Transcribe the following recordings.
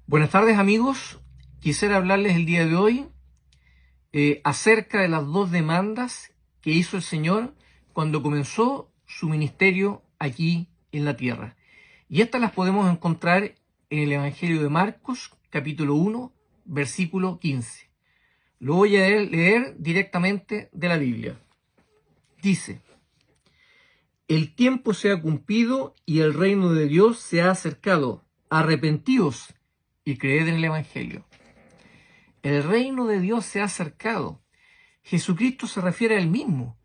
Buenas tardes, amigos. Quisiera hablarles el día de hoy acerca de las dos demandas que hizo el Señor cuando comenzó su ministerio aquí en la tierra. Y estas las podemos encontrar en el Evangelio de Marcos, capítulo 1, versículo 15. Lo voy a leer directamente de la Biblia. Dice: el tiempo se ha cumplido y el reino de Dios se ha acercado. Arrepentíos y creed en el Evangelio. El reino de Dios se ha acercado. Jesucristo se refiere a él mismo,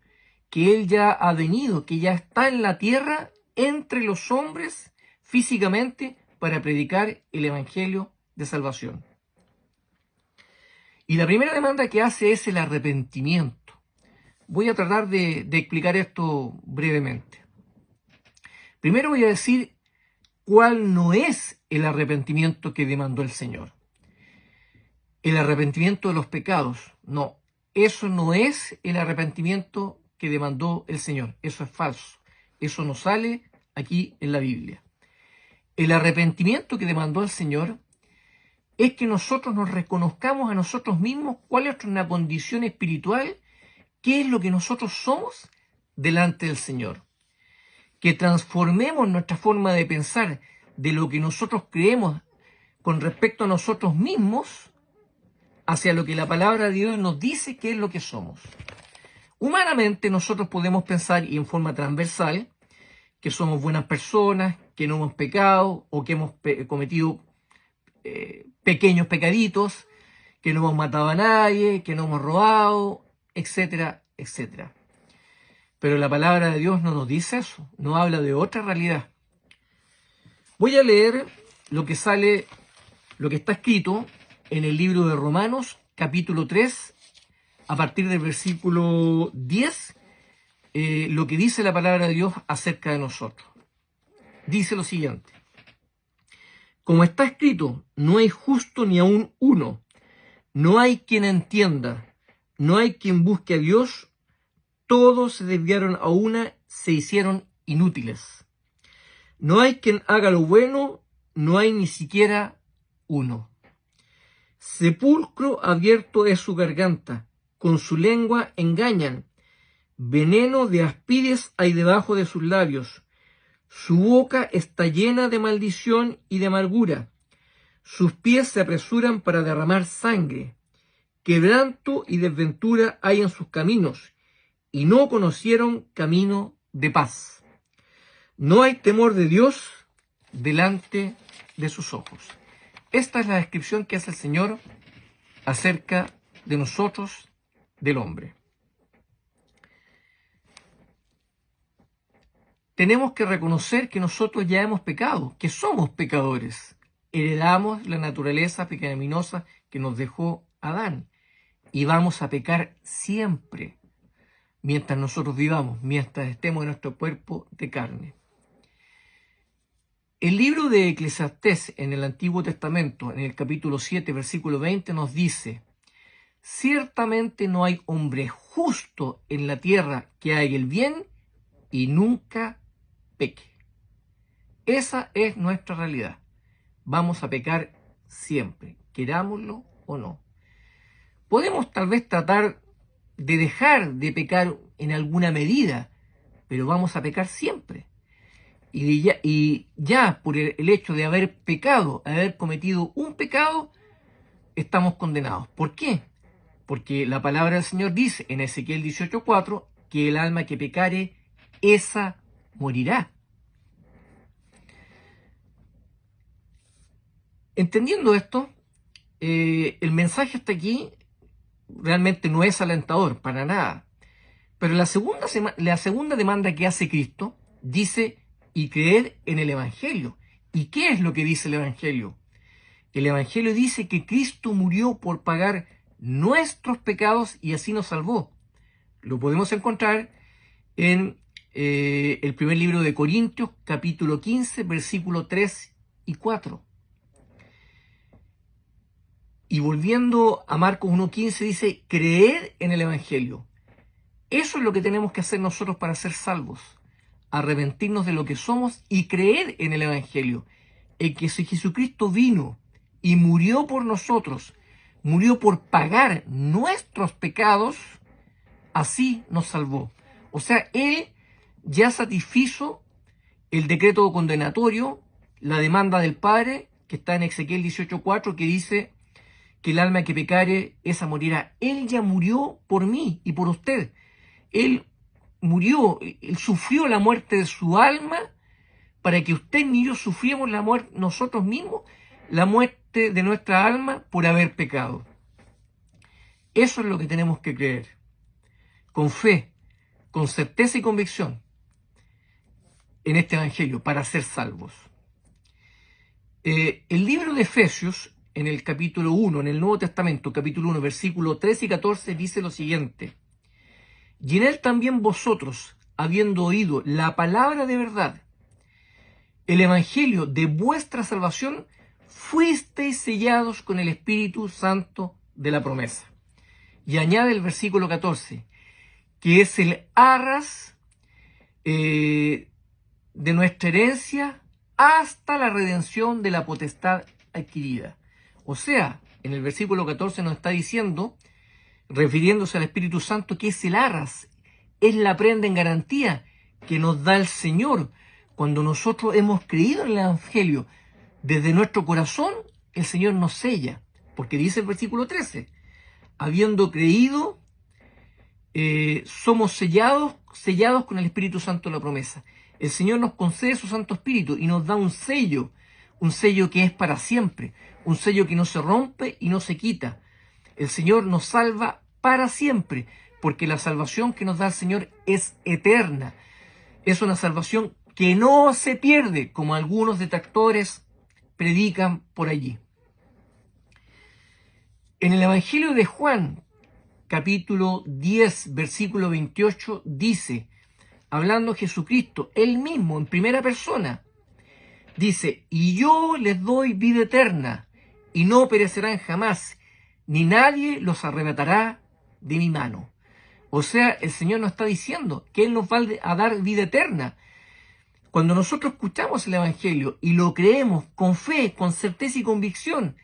que él ya ha venido, que ya está en la tierra entre los hombres físicamente para predicar el Evangelio de salvación. Y la primera demanda que hace es el arrepentimiento. Voy a tratar de explicar esto brevemente. Primero voy a decir cuál no es el arrepentimiento que demandó el Señor. El arrepentimiento de los pecados. No, eso no es el arrepentimiento que demandó el Señor. Eso es falso. Eso no sale aquí en la Biblia. El arrepentimiento que demandó el Señor es que nosotros nos reconozcamos a nosotros mismos cuál es nuestra condición espiritual, qué es lo que nosotros somos delante del Señor. Que transformemos nuestra forma de pensar de lo que nosotros creemos con respecto a nosotros mismos hacia lo que la palabra de Dios nos dice que es lo que somos. Humanamente nosotros podemos pensar, y en forma transversal, que somos buenas personas, que no hemos pecado o que hemos cometido pequeños pecaditos, que no hemos matado a nadie, que no hemos robado, etcétera, etcétera. Pero la palabra de Dios no nos dice eso, no habla de otra realidad. Voy a leer lo que está escrito en el libro de Romanos, capítulo 3, a partir del versículo 10, lo que dice la palabra de Dios acerca de nosotros. Dice lo siguiente: como está escrito, no hay justo ni aun uno, no hay quien entienda, no hay quien busque a Dios, todos se desviaron a una, se hicieron inútiles. No hay quien haga lo bueno, no hay ni siquiera uno. Sepulcro abierto es su garganta, con su lengua engañan. Veneno de áspides hay debajo de sus labios. Su boca está llena de maldición y de amargura. Sus pies se apresuran para derramar sangre. Quebranto y desventura hay en sus caminos, y no conocieron camino de paz. No hay temor de Dios delante de sus ojos. Esta es la descripción que hace el Señor acerca de nosotros, del hombre. Tenemos que reconocer que nosotros ya hemos pecado, que somos pecadores. Heredamos la naturaleza pecaminosa que nos dejó Adán y vamos a pecar siempre mientras nosotros vivamos, mientras estemos en nuestro cuerpo de carne. El libro de Eclesiastés en el Antiguo Testamento, en el capítulo 7, versículo 20, nos dice: ciertamente no hay hombre justo en la tierra que haga el bien y nunca peque. Esa es nuestra realidad. Vamos a pecar siempre, querámoslo o no. Podemos tal vez tratar de dejar de pecar en alguna medida, pero vamos a pecar siempre. Y ya por el hecho de haber pecado, haber cometido un pecado, estamos condenados. ¿Por qué? Porque la palabra del Señor dice en Ezequiel 18:4 que el alma que pecare, esa morirá. Entendiendo esto, el mensaje hasta aquí realmente no es alentador, para nada. Pero la segunda demanda que hace Cristo dice: y creer en el Evangelio. ¿Y qué es lo que dice el Evangelio? El Evangelio dice que Cristo murió por pagar nuestros pecados y así nos salvó. Lo podemos encontrar en el primer libro de Corintios, capítulo 15, versículos 3 y 4. Y volviendo a Marcos 1:15 dice: creed en el Evangelio. Eso es lo que tenemos que hacer nosotros para ser salvos. Arrepentirnos de lo que somos y creer en el Evangelio. En que si Jesucristo vino y murió por nosotros, murió por pagar nuestros pecados, así nos salvó. O sea, Él ya satisfizo el decreto condenatorio, la demanda del Padre, que está en Ezequiel 18:4, que dice que el alma que pecare, esa morirá. Él ya murió por mí y por usted. Él murió, Él sufrió la muerte de su alma para que usted ni yo sufriéramos la muerte nosotros mismos, la muerte de nuestra alma por haber pecado. Eso es lo que tenemos que creer, con fe, con certeza y convicción, en este Evangelio, para ser salvos. El libro de Efesios, en el capítulo 1, en el Nuevo Testamento, capítulo 1, versículo 13 y 14, dice lo siguiente: y en él también vosotros, habiendo oído la palabra de verdad, el Evangelio de vuestra salvación, fuisteis sellados con el Espíritu Santo de la promesa. Y añade el versículo 14, que es el arras de nuestra herencia hasta la redención de la potestad adquirida. O sea, en el versículo 14 nos está diciendo, refiriéndose al Espíritu Santo, que es el arras, es la prenda en garantía que nos da el Señor. Cuando nosotros hemos creído en el Evangelio desde nuestro corazón, el Señor nos sella, porque dice el versículo 13, habiendo creído, somos sellados con el Espíritu Santo de la promesa. El Señor nos concede su Santo Espíritu y nos da un sello que es para siempre, un sello que no se rompe y no se quita. El Señor nos salva para siempre, porque la salvación que nos da el Señor es eterna. Es una salvación que no se pierde, como algunos detractores predican por allí. En el Evangelio de Juan, capítulo 10, versículo 28, dice, hablando Jesucristo, él mismo, en primera persona, dice, y yo les doy vida eterna, y no perecerán jamás, ni nadie los arrebatará de mi mano. O sea, el Señor nos está diciendo que Él nos va a dar vida eterna. Cuando nosotros escuchamos el Evangelio y lo creemos con fe, con certeza y convicción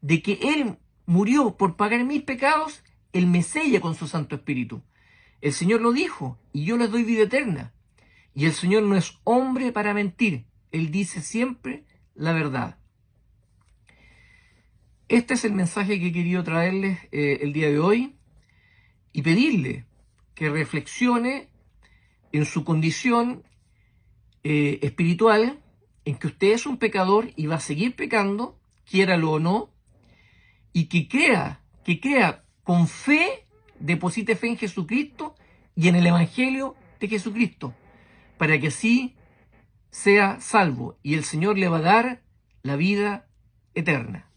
de que Él murió por pagar mis pecados, Él me sella con su Santo Espíritu. El Señor lo dijo, y yo les doy vida eterna. Y el Señor no es hombre para mentir. Él dice siempre la verdad. Este es el mensaje que he querido traerles el día de hoy y pedirle que reflexione en su condición espiritual, en que usted es un pecador y va a seguir pecando, quiéralo o no, y que crea con fe, deposite fe en Jesucristo y en el Evangelio de Jesucristo, para que así sea salvo y el Señor le va a dar la vida eterna.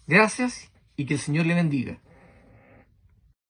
Gracias y que el Señor le bendiga.